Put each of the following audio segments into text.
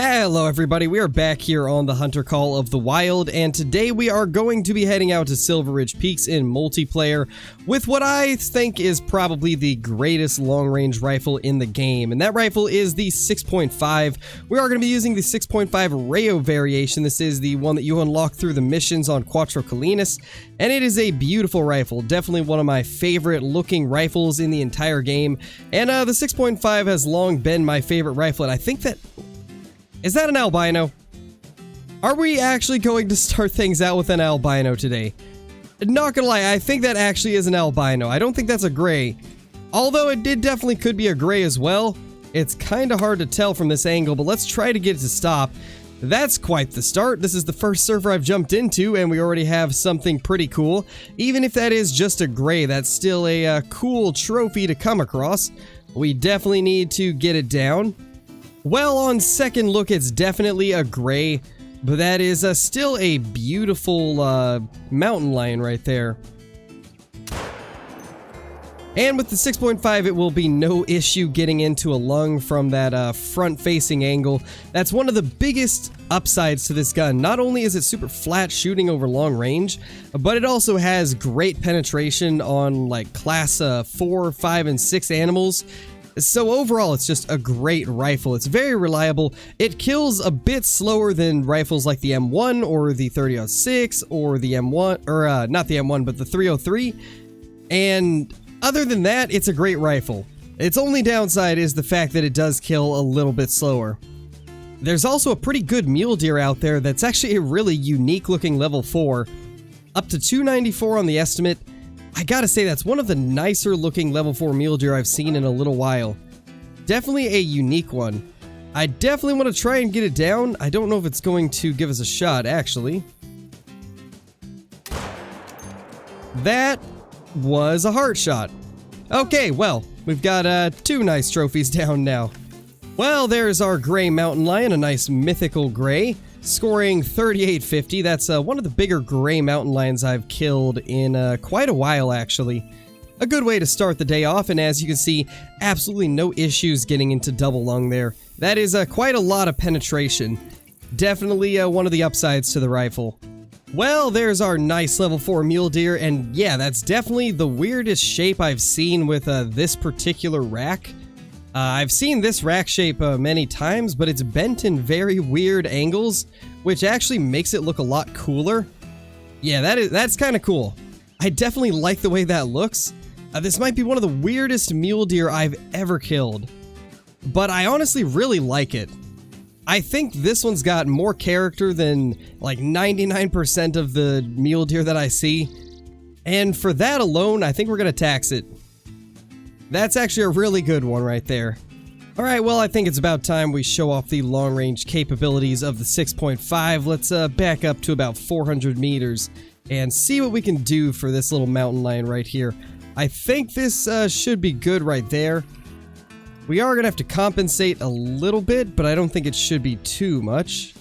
Hello everybody, we are back here on the Hunter Call of the Wild, and today we are going to be heading out to Silver Ridge Peaks in multiplayer with what I think is probably the greatest long-range rifle in the game, and that rifle is the 6.5. We are going to be using the 6.5 Rayo variation. This is the one that you unlock through the missions on Quattro Colinas, and it is a beautiful rifle, definitely one of my favorite looking rifles in the entire game, and the 6.5 has long been my favorite rifle, and I think that... Is that an albino? Are we actually going to start things out with an albino today? Not gonna lie, I think that actually is an albino. I don't think that's a gray. Although it definitely could be a gray as well. It's kind of hard to tell from this angle, but let's try to get it to stop. That's quite the start. This is the first server I've jumped into, and we already have something pretty cool. Even if that is just a gray, that's still a cool trophy to come across. We definitely need to get it down. Well, on second look, it's definitely a gray, but that is still a beautiful mountain lion right there. And with the 6.5, it will be no issue getting into a lung from that front-facing angle. That's one of the biggest upsides to this gun. Not only is it super flat shooting over long range, but it also has great penetration on like class 4, 5, and 6 animals. So overall, it's just a great rifle. It's very reliable. It kills a bit slower than rifles like the M1 or the 30-06 or the M1, or not the M1, but the 303. And other than that, it's a great rifle. Its only downside is the fact that it does kill a little bit slower. There's also a pretty good mule deer out there that's actually a really unique looking level 4. Up to 294 on the estimate. I gotta say, that's one of the nicer looking level 4 mule deer I've seen in a little while. Definitely a unique one. I definitely want to try and get it down. I don't know if it's going to give us a shot, actually. That was a heart shot. Okay, well, we've got 2 nice trophies down now. Well, there's our gray mountain lion, a nice mythical gray. Scoring 3850. That's one of the bigger gray mountain lions I've killed in quite a while, actually. A good way to start the day off, and as you can see, absolutely no issues getting into double lung there. That is quite a lot of penetration. Definitely one of the upsides to the rifle. Well, there's our nice level 4 mule deer, and yeah, that's definitely the weirdest shape I've seen with this particular rack. I've seen this rack shape many times, but it's bent in very weird angles, which actually makes it look a lot cooler. Yeah, that's kind of cool. I definitely like the way that looks. This might be one of the weirdest mule deer I've ever killed, but I honestly really like it. I think this one's got more character than like 99% of the mule deer that I see, and for that alone, I think we're gonna tax it. That's actually a really good one right there. Alright, well, I think it's about time we show off the long-range capabilities of the 6.5. Let's back up to about 400 meters and see what we can do for this little mountain lion right here. I think this should be good right there. We are going to have to compensate a little bit, but I don't think it should be too much.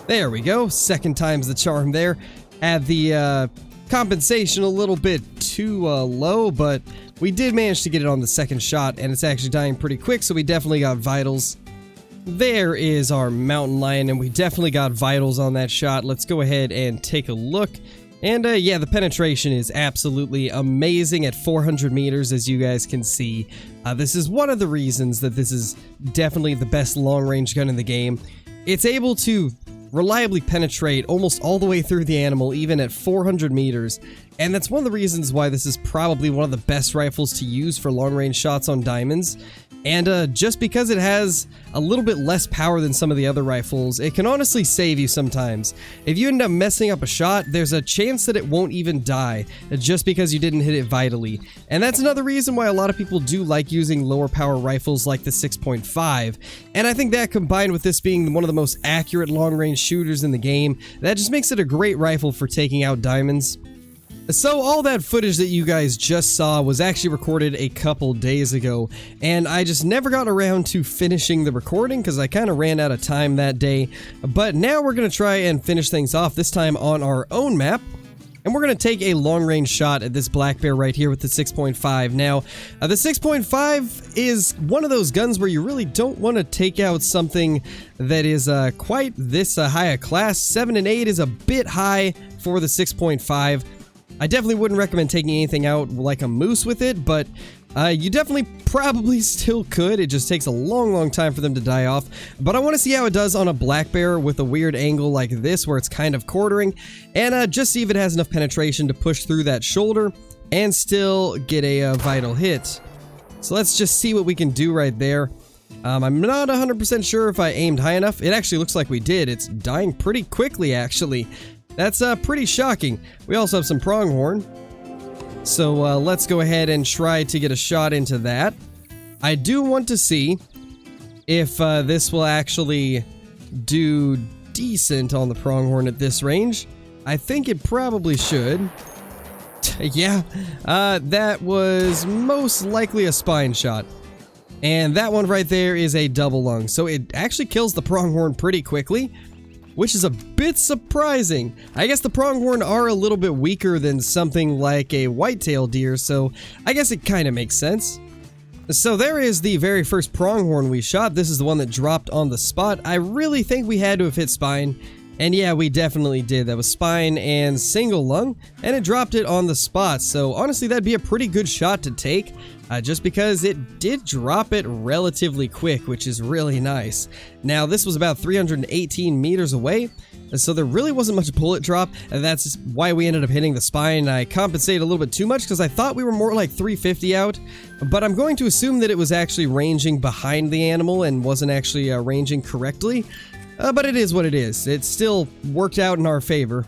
There we go. Second time's the charm there. Add the compensation a little bit too low, but we did manage to get it on the second shot, and it's actually dying pretty quick, so we definitely got vitals. There is our mountain lion, and we definitely got vitals on that shot. Let's go ahead and take a look. And yeah, the penetration is absolutely amazing at 400 meters, as you guys can see. This is one of the reasons that this is definitely the best long-range gun in the game. It's able to reliably penetrate almost all the way through the animal, even at 400 meters, and that's one of the reasons why this is probably one of the best rifles to use for long-range shots on diamonds. And just because it has a little bit less power than some of the other rifles, it can honestly save you sometimes. If you end up messing up a shot, there's a chance that it won't even die, just because you didn't hit it vitally. And that's another reason why a lot of people do like using lower power rifles like the 6.5. And I think that, combined with this being one of the most accurate long-range shooters in the game, that just makes it a great rifle for taking out diamonds. So all that footage that you guys just saw was actually recorded a couple days ago, and I just never got around to finishing the recording because I kind of ran out of time that day. But now we're going to try and finish things off, this time on our own map. And we're going to take a long-range shot at this black bear right here with the 6.5. Now, the 6.5 is one of those guns where you really don't want to take out something that is quite this high a class. 7 and 8 is a bit high for the 6.5. I definitely wouldn't recommend taking anything out like a moose with it, but you definitely probably still could. It just takes a long time for them to die off. But I want to see how it does on a black bear with a weird angle like this where it's kind of quartering, and just see if it has enough penetration to push through that shoulder and still get a vital hit. So let's just see what we can do right there. I'm not 100% sure if I aimed high enough. It actually looks like we did. It's dying pretty quickly, actually. That's pretty shocking. We also have some pronghorn. So let's go ahead and try to get a shot into that. I do want to see if this will actually do decent on the pronghorn at this range. I think it probably should. Yeah, that was most likely a spine shot. And that one right there is a double lung. So it actually kills the pronghorn pretty quickly, which is a bit surprising. I guess the pronghorn are a little bit weaker than something like a whitetail deer, so I guess it kind of makes sense. So there is the very first pronghorn we shot. This is the one that dropped on the spot. I really think we had to have hit spine, and yeah, we definitely did. That was spine and single lung, and it dropped it on the spot. So honestly, that'd be a pretty good shot to take, just because it did drop it relatively quick, which is really nice. Now, this was about 318 meters away, so there really wasn't much bullet drop, and that's why we ended up hitting the spine. I compensated a little bit too much because I thought we were more like 350 out, but I'm going to assume that it was actually ranging behind the animal and wasn't actually ranging correctly. But it is what it is. It still worked out in our favor.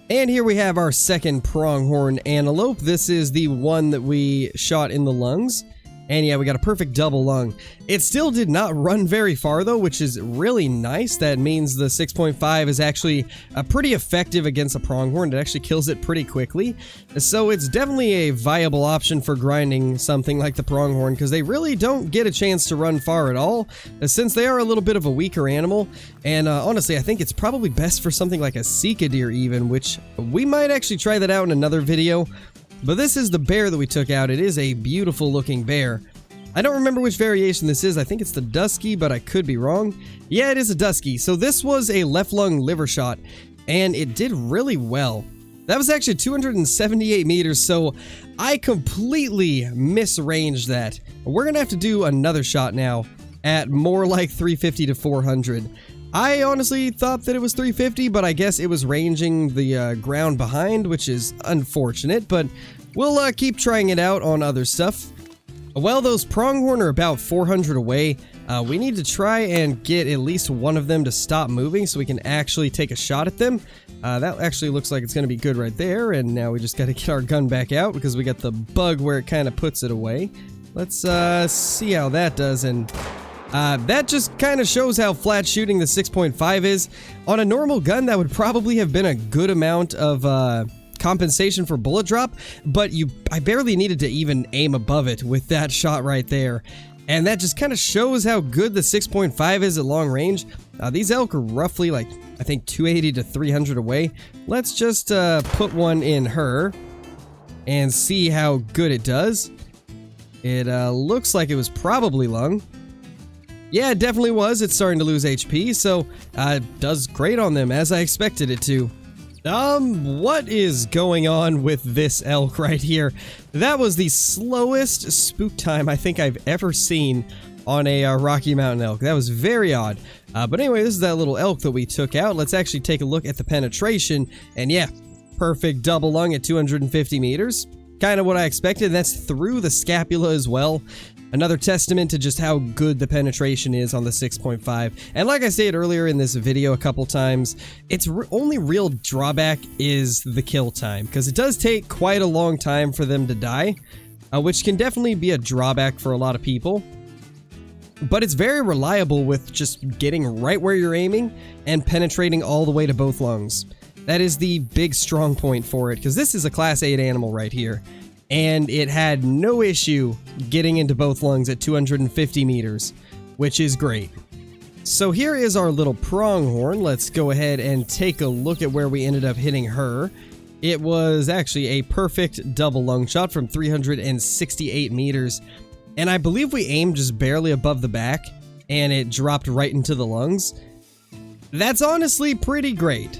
And here we have our second pronghorn antelope. This is the one that we shot in the lungs. And yeah, we got a perfect double lung. It still did not run very far though, which is really nice. That means the 6.5 is actually pretty effective against a pronghorn. It actually kills it pretty quickly. So it's definitely a viable option for grinding something like the pronghorn, because they really don't get a chance to run far at all, since they are a little bit of a weaker animal. And honestly, I think it's probably best for something like a Sika deer even, which we might actually try that out in another video. But this is the bear that we took out. It is a beautiful looking bear. I don't remember which variation this is. I think it's the Dusky, but I could be wrong. Yeah, it is a Dusky. So this was a left lung liver shot, and it did really well. That was actually 278 meters, so I completely misranged that. We're gonna have to do another shot now at more like 350 to 400. I honestly thought that it was 350, but I guess it was ranging the ground behind, which is unfortunate, but we'll keep trying it out on other stuff. Well, those pronghorn are about 400 away. We need to try and get at least one of them to stop moving so we can actually take a shot at them. That actually looks like it's going to be good right there, and now we just got to get our gun back out because we got the bug where it kind of puts it away. Let's see how that does, and that just kind of shows how flat shooting the 6.5 is. On a normal gun, that would probably have been a good amount of compensation for bullet drop, but I barely needed to even aim above it with that shot right there. And that just kind of shows how good the 6.5 is at long range. These elk are roughly like, I think 280 to 300 away. Let's just put one in her and see how good it does. It looks like it was probably lung. Yeah, it definitely was. It's starting to lose HP, so it does great on them, as I expected it to. What is going on with this elk right here? That was the slowest spook time I think I've ever seen on a Rocky Mountain elk. That was very odd. But anyway, this is that little elk that we took out. Let's actually take a look at the penetration. And yeah, perfect double lung at 250 meters. Kind of what I expected. That's through the scapula as well. Another testament to just how good the penetration is on the 6.5. And like I stated earlier in this video a couple times, its only real drawback is the kill time, because it does take quite a long time for them to die, which can definitely be a drawback for a lot of people. But it's very reliable with just getting right where you're aiming and penetrating all the way to both lungs. That is the big strong point for it, because this is a Class 8 animal right here. And it had no issue getting into both lungs at 250 meters, which is great. So here is our little pronghorn. Let's go ahead and take a look at where we ended up hitting her. It was actually a perfect double lung shot from 368 meters. And I believe we aimed just barely above the back, and it dropped right into the lungs. That's honestly pretty great.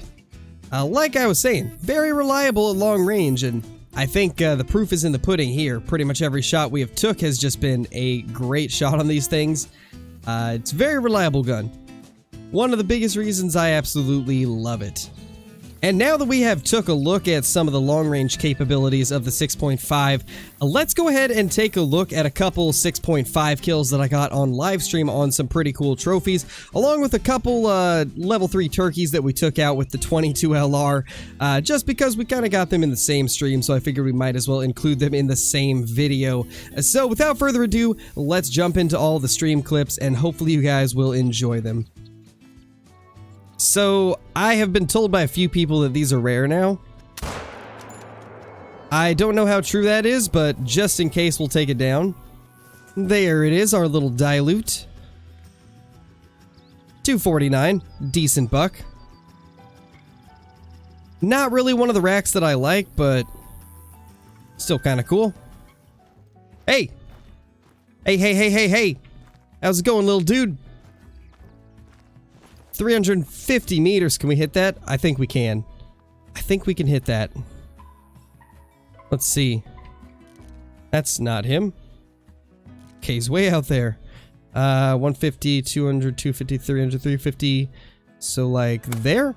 Like I was saying, very reliable at long range, and I think the proof is in the pudding here. Pretty much every shot we have took has just been a great shot on these things. It's a very reliable gun. One of the biggest reasons I absolutely love it. And now that we have took a look at some of the long-range capabilities of the 6.5, let's go ahead and take a look at a couple 6.5 kills that I got on livestream on some pretty cool trophies, along with a couple level 3 turkeys that we took out with the 22 LR, just because we kind of got them in the same stream, so I figured we might as well include them in the same video. So without further ado, let's jump into all the stream clips, and hopefully you guys will enjoy them. So, I have been told by a few people that these are rare now. I don't know how true that is, but just in case, we'll take it down. There it is, our little dilute. 249, decent buck. Not really one of the racks that I like, but still kind of cool. Hey! Hey! How's it going, little dude? 350 meters, can we hit that? I think we can. I think we can hit that. Let's see. That's not him. Okay, he's way out there. 150, 200, 250, 300, 350. So like there?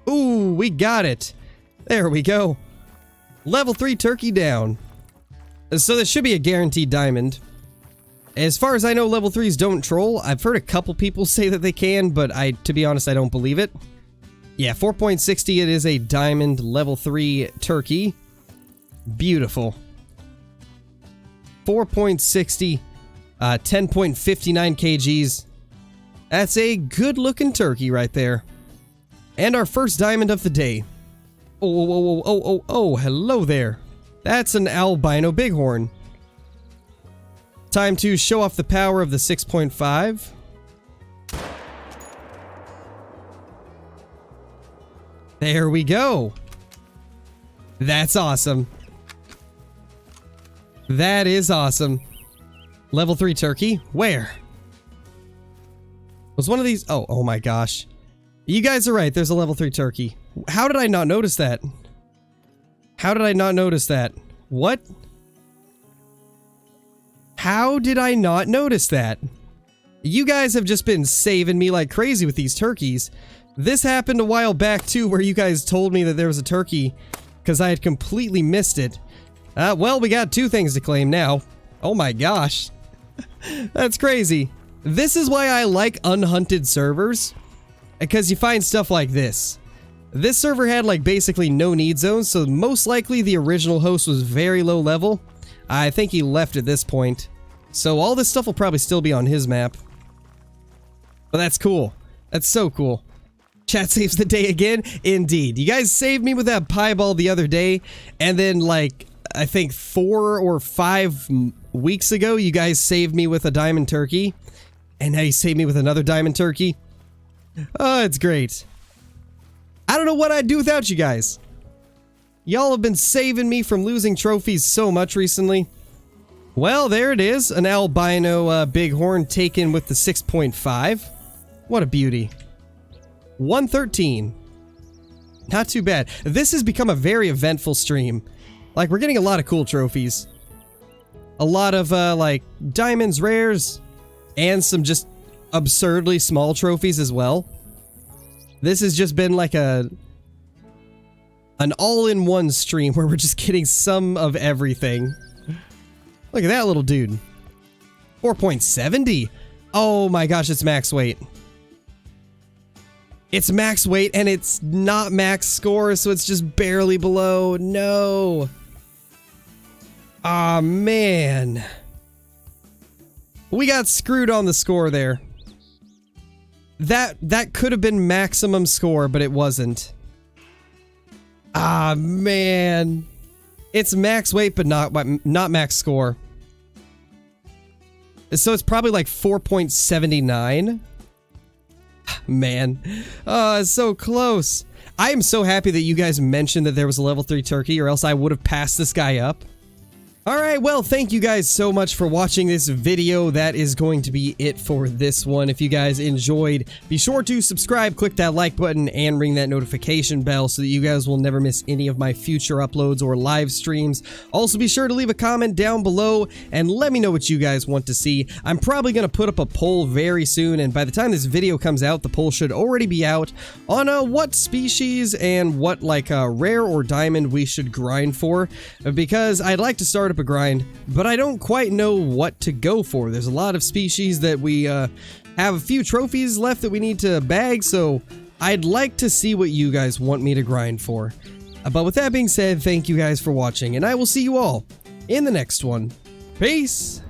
Ooh, we got it. There we go. Level 3 turkey down. So this should be a guaranteed diamond. As far as I know, level 3s don't troll. I've heard a couple people say that they can, but to be honest, I don't believe it. Yeah, 4.60, it is a diamond level 3 turkey. Beautiful. 4.60, 10.59 kgs. That's a good looking turkey right there. And our first diamond of the day. Oh, hello there. That's an Albino Bighorn. Time to show off the power of the 6.5. There we go. That's awesome. That is awesome. Level 3 turkey. Where? Was one of these? Oh my gosh. You guys are right. There's a level 3 turkey. How did I not notice that? How did I not notice that? What? How did I not notice that? You guys have just been saving me like crazy with these turkeys. This happened a while back too, where you guys told me that there was a turkey because I had completely missed it. Well, we got 2 things to claim now. Oh my gosh. That's crazy. This is why I like unhunted servers, because you find stuff like this. This server had like basically no need zones, so most likely the original host was very low level. I think he left at this point. So all this stuff will probably still be on his map. But that's cool. That's so cool. Chat saves the day again? Indeed. You guys saved me with that pieball the other day, and then like, I think 4 or 5 weeks ago, you guys saved me with a diamond turkey. And now you saved me with another diamond turkey. Oh, it's great. I don't know what I'd do without you guys. Y'all have been saving me from losing trophies so much recently. Well, there it is. An Albino Bighorn taken with the 6.5. What a beauty. 113. Not too bad. This has become a very eventful stream. Like, we're getting a lot of cool trophies. A lot of, like, diamonds, rares, and some just absurdly small trophies as well. This has just been like an all-in-one stream where we're just getting some of everything. Look at that little dude. 4.70. Oh my gosh, it's max weight. It's max weight and it's not max score, so it's just barely below. No. Aw, man. We got screwed on the score there. That could have been maximum score, but it wasn't. Ah, man. It's max weight, but not max score. So it's probably like 4.79. Man. Oh, so close. I am so happy that you guys mentioned that there was a level 3 turkey, or else I would have passed this guy up. Alright, well, thank you guys so much for watching this video. That is going to be it for this one. If you guys enjoyed, be sure to subscribe, click that like button, and ring that notification bell so that you guys will never miss any of my future uploads or live streams. Also, be sure to leave a comment down below and let me know what you guys want to see. I'm probably going to put up a poll very soon, and by the time this video comes out, the poll should already be out on what species and what, like, rare or diamond we should grind for, because I'd like to start up a grind, but I don't quite know what to go for. There's a lot of species that we have a few trophies left that we need to bag, so I'd like to see what you guys want me to grind for. But with that being said, thank you guys for watching, and I will see you all in the next one. Peace!